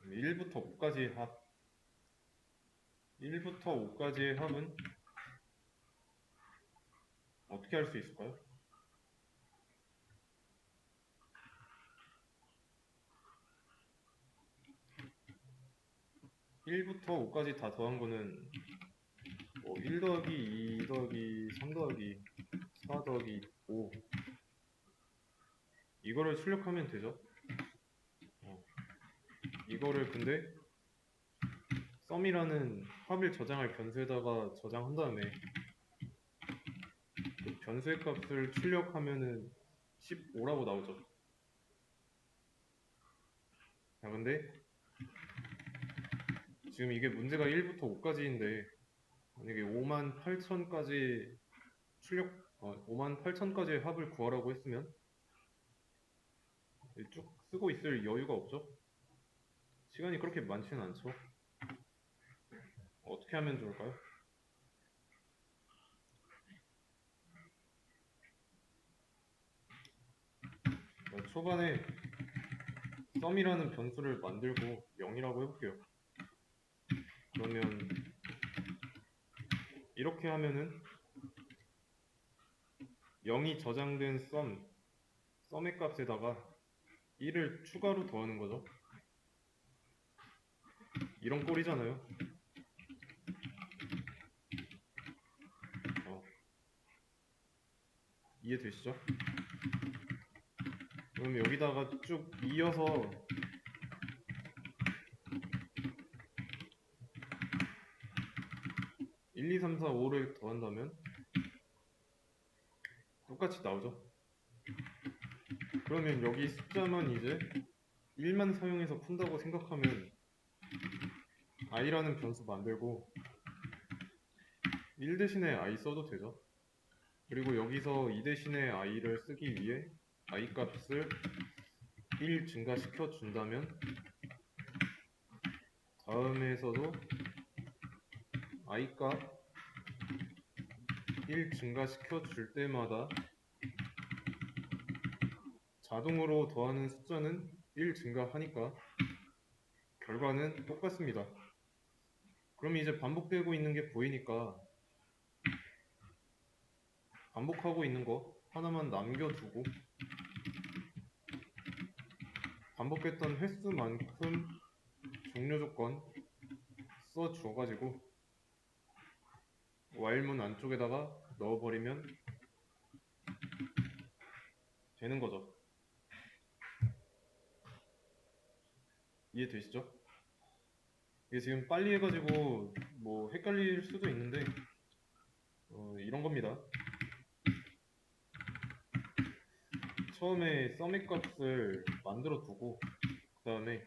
1부터 5까지의 합. 1부터 5까지의 합은 어떻게 할 수 있을까요? 1부터 5까지 다 더한 거는 뭐 1 더하기 2 더하기 3 더하기 4 더하기 5 이거를 출력하면 되죠. 이거를 근데 썸이라는 합을 저장할 변수에다가 저장한 다음에 그 변수의 값을 출력하면은 15라고 나오죠. 자, 근데 지금 이게 문제가 1부터 5까지인데 만약에 58,000까지 58,000까지의 합을 구하라고 했으면 쭉 쓰고 있을 여유가 없죠. 시간이 그렇게 많지는 않죠. 어떻게 하면 좋을까요? 초반에 썸이라는 변수를 만들고 0이라고 해볼게요. 그러면 이렇게 하면은 0이 저장된 썸의 값에다가 1을 추가로 더하는 거죠. 이런 꼴이잖아요. 이해되시죠? 그럼 여기다가 쭉 이어서 1, 2, 3, 4, 5를 더한다면 똑같이 나오죠. 그러면 여기 숫자만 이제 1만 사용해서 푼다고 생각하면 i라는 변수 만들고 1 대신에 i 써도 되죠. 그리고 여기서 2 대신에 i를 쓰기 위해 i 값을 1 증가시켜 준다면 다음에서도 i 값 1 증가시켜 줄 때마다 자동으로 더하는 숫자는 1 증가하니까 결과는 똑같습니다. 그럼 이제 반복되고 있는 게 보이니까 반복하고 있는 거 하나만 남겨두고 반복했던 횟수만큼 종료 조건 써줘가지고 while문 안쪽에다가 넣어버리면 되는 거죠. 이해되시죠? 이게 지금 빨리 해가지고 뭐 헷갈릴 수도 있는데 이런 겁니다. 처음에 썸의 값을 만들어 두고 그 다음에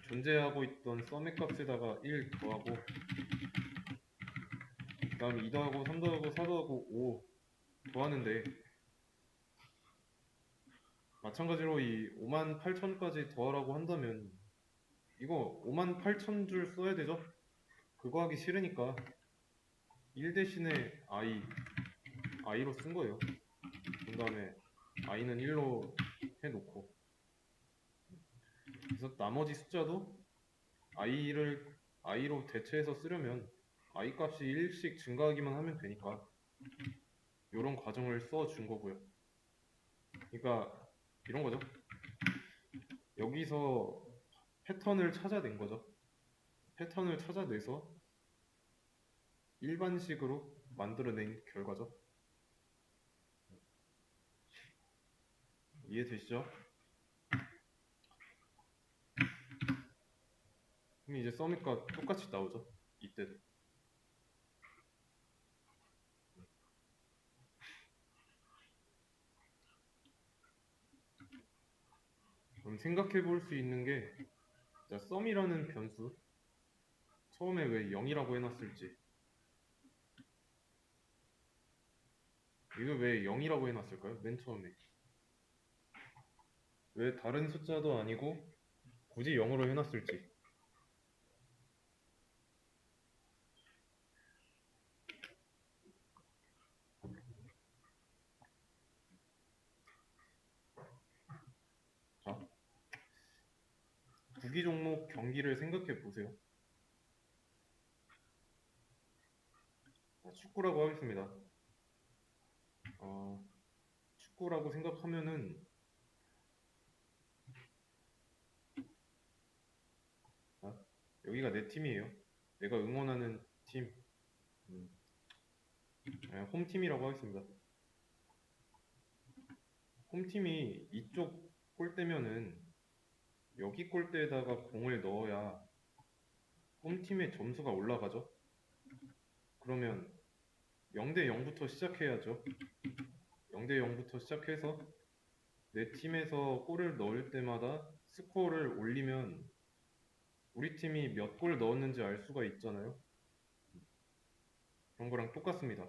존재하고 있던 썸의 값에다가 1 더하고 그 다음에 2 더하고 3 더하고 4 더하고 5 더하는데 마찬가지로 이 58,000까지 더하라고 한다면 이거 58,000줄 써야 되죠? 그거 하기 싫으니까 1 대신에 i로 쓴 거예요. 그 다음에 i는 1로 해놓고 그래서 나머지 숫자도 i로 대체해서 쓰려면 i 값이 1씩 증가하기만 하면 되니까 이런 과정을 써준 거고요. 그러니까 이런 거죠. 여기서 패턴을 찾아낸 거죠. 패턴을 찾아내서 일반식으로 만들어낸 결과죠. 이해되시죠? 그럼 이제 썸이가 똑같이 나오죠. 이때도. 그럼 생각해 볼 수 있는 게 자, 썸이라는 변수 처음에 왜 0이라고 해놨을지 이거 왜 0이라고 해놨을까요? 맨 처음에 왜 다른 숫자도 아니고 굳이 0으로 해놨을지 자, 주기 종목 경기를 생각해 보세요. 축구라고 하겠습니다. 축구라고 생각하면은 여기가 내 팀이에요. 내가 응원하는 팀, 음, 홈팀이라고 하겠습니다. 홈팀이 이쪽 골대면은 여기 골대에다가 공을 넣어야 홈팀의 점수가 올라가죠. 그러면 0대 0부터 시작해야죠. 0대 0부터 시작해서 내 팀에서 골을 넣을 때마다 스코어를 올리면 우리 팀이 몇 골 넣었는지 알 수가 있잖아요. 그런 거랑 똑같습니다.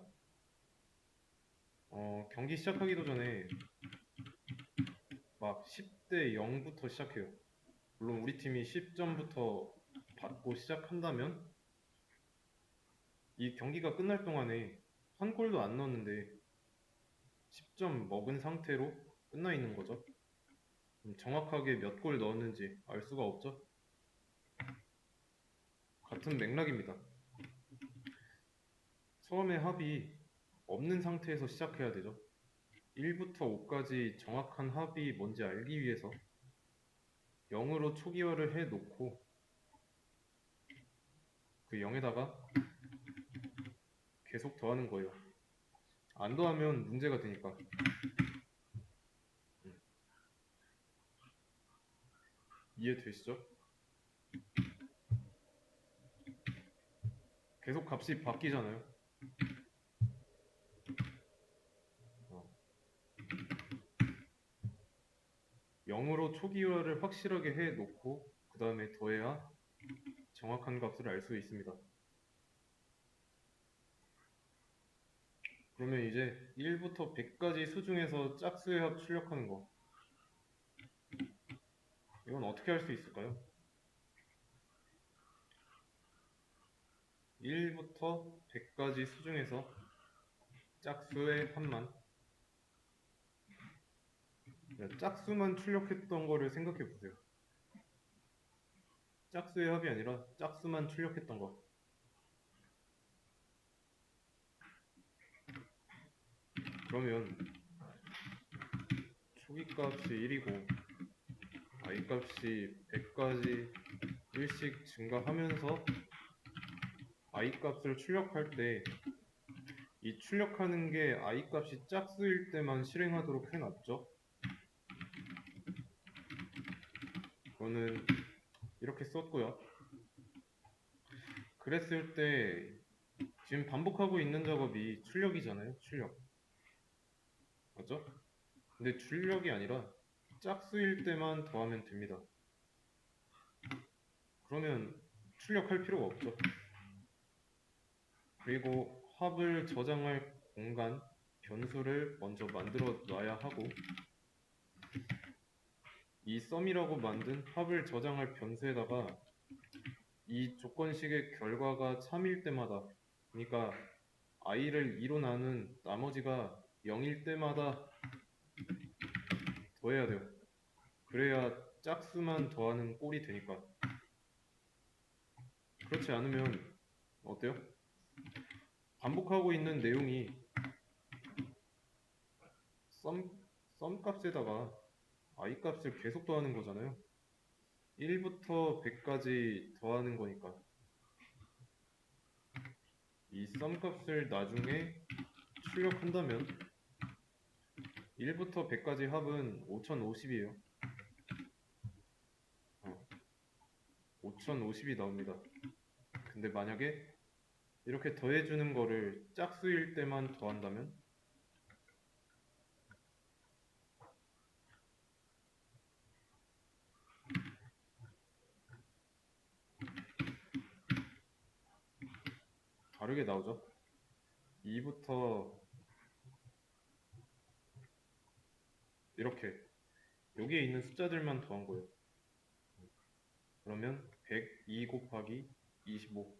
경기 시작하기도 전에 막 10대 0부터 시작해요. 물론 우리 팀이 10점부터 받고 시작한다면 이 경기가 끝날 동안에 한 골도 안 넣었는데 10점 먹은 상태로 끝나 있는 거죠. 정확하게 몇 골 넣었는지 알 수가 없죠. 같은 맥락입니다. 처음에 합이 없는 상태에서 시작해야 되죠. 1부터 5까지 정확한 합이 뭔지 알기 위해서 0으로 초기화를 해놓고 그 0에다가 계속 더하는 거예요. 안 더하면 문제가 되니까. 이해되시죠? 계속 값이 바뀌잖아요. 0으로 초기화를 확실하게 해놓고 그 다음에 더해야 정확한 값을 알 수 있습니다. 그러면 이제 1부터 100까지 수 중에서 짝수의 합 출력하는 거, 이건 어떻게 할 수 있을까요? 1부터 100까지 수 중에서 짝수의 합만, 짝수만 출력했던 거를 생각해 보세요. 짝수의 합이 아니라 짝수만 출력했던 거. 그러면 초기 값이 1이고 i 값이 100까지 1씩 증가하면서 i 값을 출력할 때 이 출력하는 게 i 값이 짝수일 때만 실행하도록 해놨죠. 이거는 이렇게 썼고요. 그랬을 때 지금 반복하고 있는 작업이 출력이잖아요. 출력. 맞죠? 근데 출력이 아니라 짝수일 때만 더하면 됩니다. 그러면 출력할 필요가 없죠. 그리고 합을 저장할 공간, 변수를 먼저 만들어 놔야 하고 이 썸이라고 만든 합을 저장할 변수에다가 이 조건식의 결과가 참일 때마다, 그러니까 i를 2로 나눈 나머지가 0일 때마다 더해야 돼요. 그래야 짝수만 더하는 꼴이 되니까. 그렇지 않으면 어때요? 반복하고 있는 내용이 썸 값에다가 i 값을 계속 더하는 거잖아요. 1부터 100까지 더하는 거니까 이 썸 값을 나중에 출력한다면 1부터 100까지 합은 5050이에요. 5050이 나옵니다. 근데 만약에 이렇게 더해주는 거를 짝수일 때만 더한다면 다르게 나오죠. 2부터 이렇게 여기에 있는 숫자들만 더한 거예요. 그러면 102 곱하기 25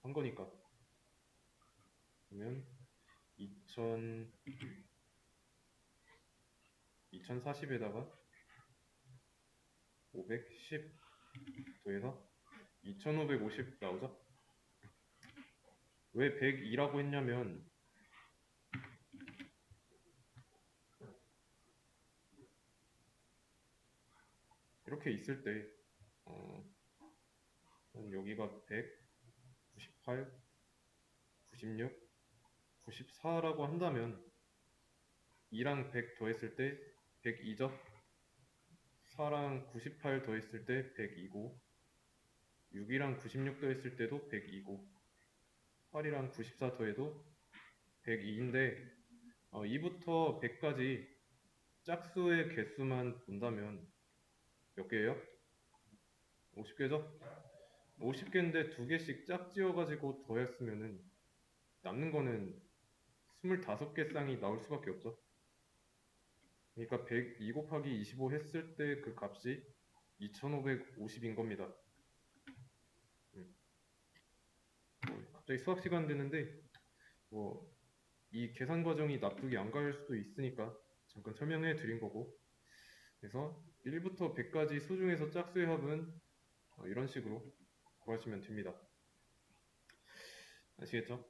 한 거니까 그러면 2040에다가 510 더해서 2550 나오죠? 왜 102라고 했냐면 이렇게 있을 때 여기가 100, 98, 96, 94라고 한다면 2랑 100 더했을 때 102죠? 4랑 98 더했을 때 102고 6이랑 96 더했을 때도 102고 8이랑 94 더해도 102인데 2부터 100까지 짝수의 개수만 본다면 몇 개예요? 50개죠? 50개인데 2개씩 짝지어가지고 더했으면은 남는 거는 25개 쌍이 나올 수밖에 없죠. 그러니까 102 곱하기 25 했을 때 그 값이 2550인 겁니다. 갑자기 수학 시간 되는데 이 계산 과정이 납득이 안 갈 수도 있으니까 잠깐 설명해 드린 거고, 그래서 1부터 100까지 수 중에서 짝수의 합은 이런 식으로 구하시면 됩니다. 아시겠죠?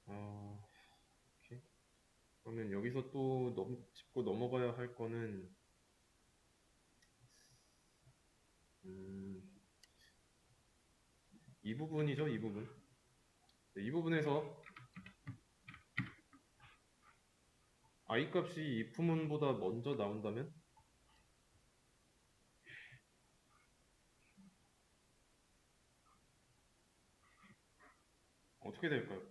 오케이. 그러면 여기서 또 짚고 넘어가야 할 거는 이 부분이죠. 이 부분. 네, 이 부분에서 i 값이 이 부문보다 먼저 나온다면 어떻게 될까요?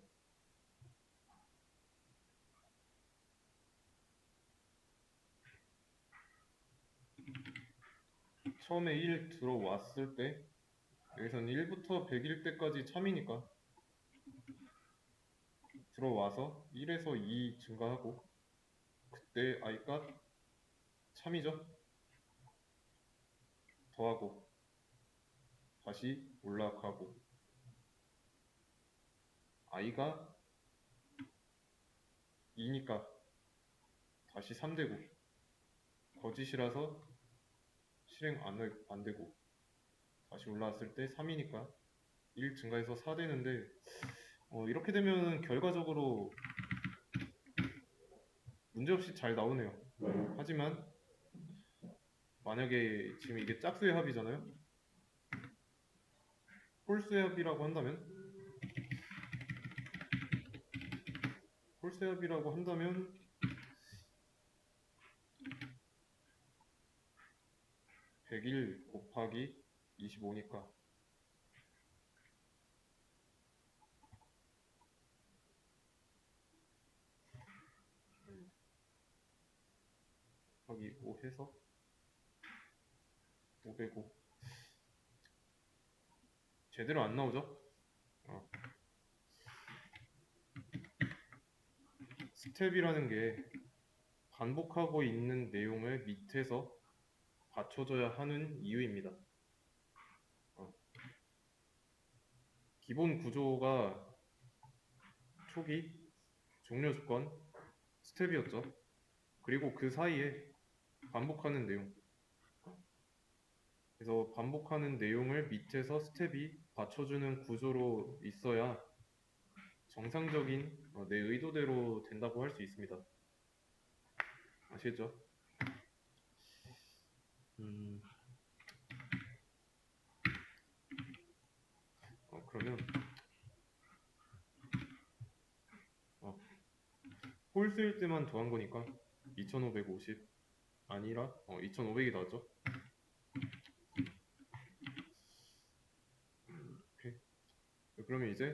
처음에 1 들어왔을 때 여기서는 1부터 100일 때까지 참이니까 들어와서 1에서 2 증가하고 그때 i 값 참이죠. 더하고 다시 올라가고 i가 2니까 다시 3되고 거짓이라서 실행 안 되고 다시 올라왔을 때 3이니까 1 증가해서 4 되는데 이렇게 되면 결과적으로 문제없이 잘 나오네요. 하지만 만약에 지금 이게 짝수의 합이잖아요. 홀수의 합이라고 한다면 101 곱하기 25니까 곱하기 5 해서 505 제대로 안 나오죠? 스텝이라는 게 반복하고 있는 내용을 밑에서 받쳐줘야 하는 이유입니다. 기본 구조가 초기, 종료 조건, 스텝이었죠. 그리고 그 사이에 반복하는 내용. 그래서 반복하는 내용을 밑에서 스텝이 받쳐주는 구조로 있어야 정상적인 내 의도대로 된다고 할 수 있습니다. 아시겠죠? 그러면 홀수일 때만 더한 거니까 2550 아니라 2500이 나왔죠? 오케이. 그러면 이제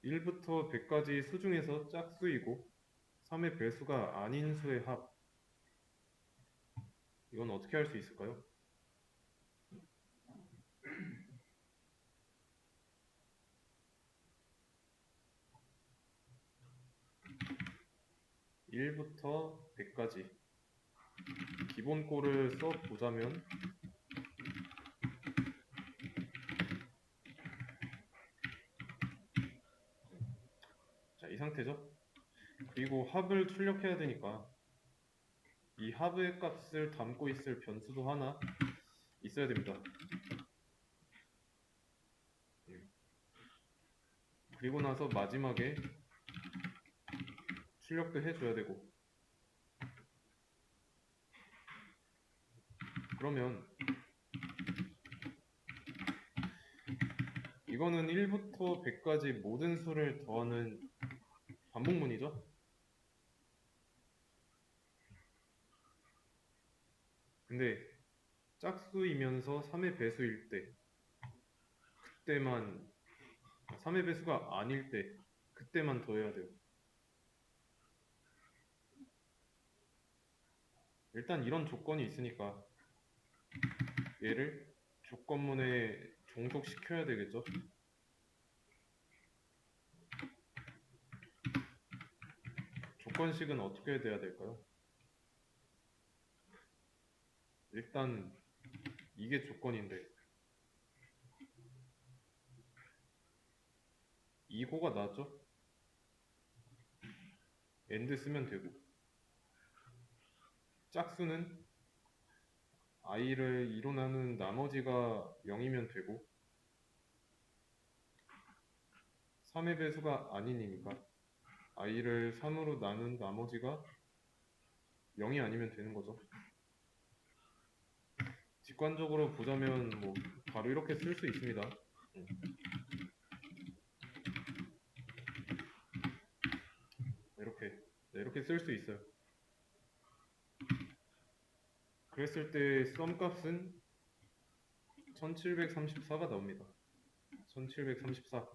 1부터 100까지 수 중에서 짝수이고 3의 배수가 아닌 수의 합, 이건 어떻게 할 수 있을까요? 1부터 100까지 기본꼴을 써보자면 자, 이 상태죠? 그리고 합을 출력해야 되니까 이 하브의 값을 담고 있을 변수도 하나 있어야 됩니다. 그리고 나서 마지막에 출력도 해줘야 되고. 그러면 이거는 1부터 100까지 모든 수를 더하는 반복문이죠. 근데 짝수이면서 3의 배수일 때 그때만 3의 배수가 아닐 때 그때만 더해야 돼요. 일단 이런 조건이 있으니까 얘를 조건문에 종속시켜야 되겠죠. 조건식은 어떻게 돼야 될까요? 일단 이게 조건인데 2호가 나왔죠? AND 쓰면 되고, 짝수는 i를 2로 나눈 나머지가 0이면 되고, 3의 배수가 아니니까 i를 3으로 나눈 나머지가 0이 아니면 되는 거죠. 직관적으로 보자면 뭐 바로 이렇게 쓸 수 있습니다. 이렇게 쓸 수 있어요. 그랬을 때 썸 값은 1734가 나옵니다. 1734.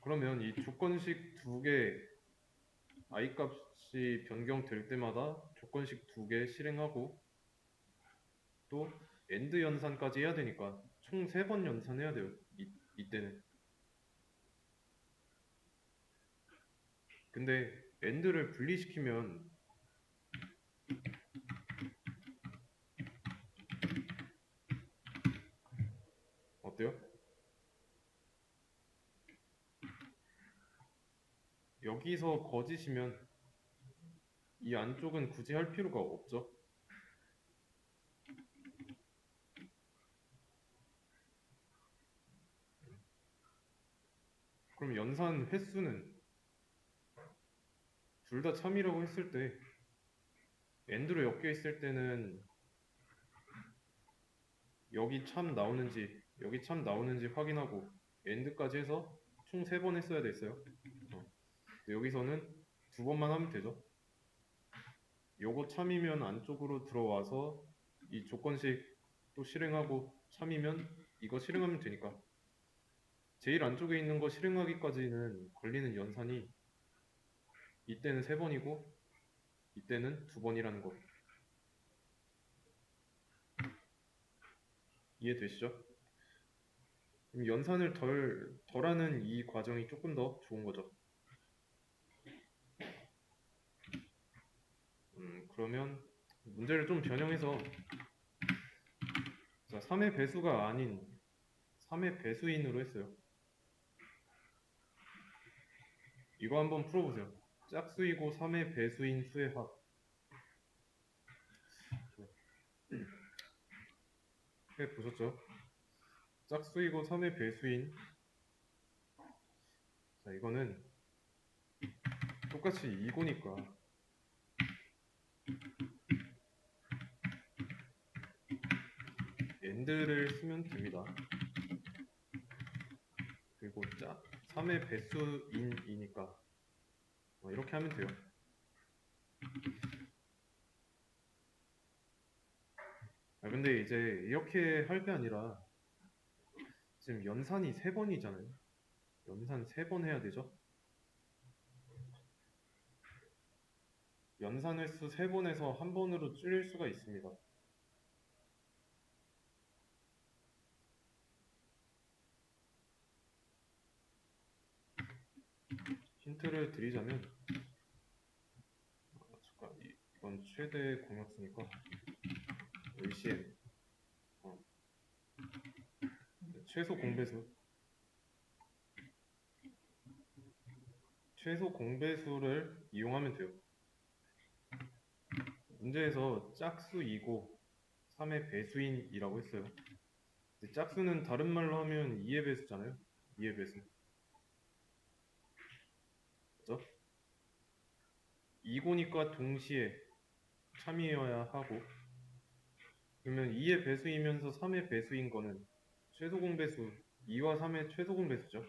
그러면 이 조건식 두 개 i 값이 변경될 때마다 조건식 두 개 실행하고 또 AND 연산까지 해야 되니까 총 3번 연산해야 돼요. 이때는. 근데 AND를 분리시키면 어때요? 여기서 거짓이면 이 안쪽은 굳이 할 필요가 없죠. 그럼 연산 횟수는 둘 다 참이라고 했을 때 AND로 엮여 있을 때는 여기 참 나오는지 확인하고 AND까지 해서 총 3번 했어야 됐어요. 여기서는 2번만 하면 되죠. 요거 참이면 안쪽으로 들어와서 이 조건식 또 실행하고 참이면 이거 실행하면 되니까 제일 안쪽에 있는 거 실행하기까지는 걸리는 연산이 이때는 3번이고 이때는 2번이라는 거 이해되시죠? 그럼 연산을 덜하는 이 과정이 조금 더 좋은 거죠. 그러면 문제를 좀 변형해서 자, 3의 배수가 아닌 3의 배수인으로 했어요. 이거 한번 풀어보세요. 짝수이고 3의 배수인 수의 합. 해보셨죠? 짝수이고 3의 배수인. 자, 이거는 똑같이 2고니까 AND를 쓰면 됩니다. 그리고 3의 배수인이니까 이렇게 하면 돼요. 근데 이제 이렇게 할 게 아니라 지금 연산이 3번이잖아요. 연산 3번 해야 되죠. 연산 횟수 3번에서 1번으로 줄일 수가 있습니다. 힌트를 드리자면 잠깐 이건 최대 공약수니까 LCM 최소 공배수 최소 공배수를 이용하면 돼요. 문제에서 짝수 2고 3의 배수인이라고 했어요. 근데 짝수는 다른 말로 하면 2의 배수잖아요. 2의 배수. 그죠? 2고니까 동시에 참이어야 하고, 그러면 2의 배수이면서 3의 배수인 거는 최소 공배수 2와 3의 최소 공배수죠.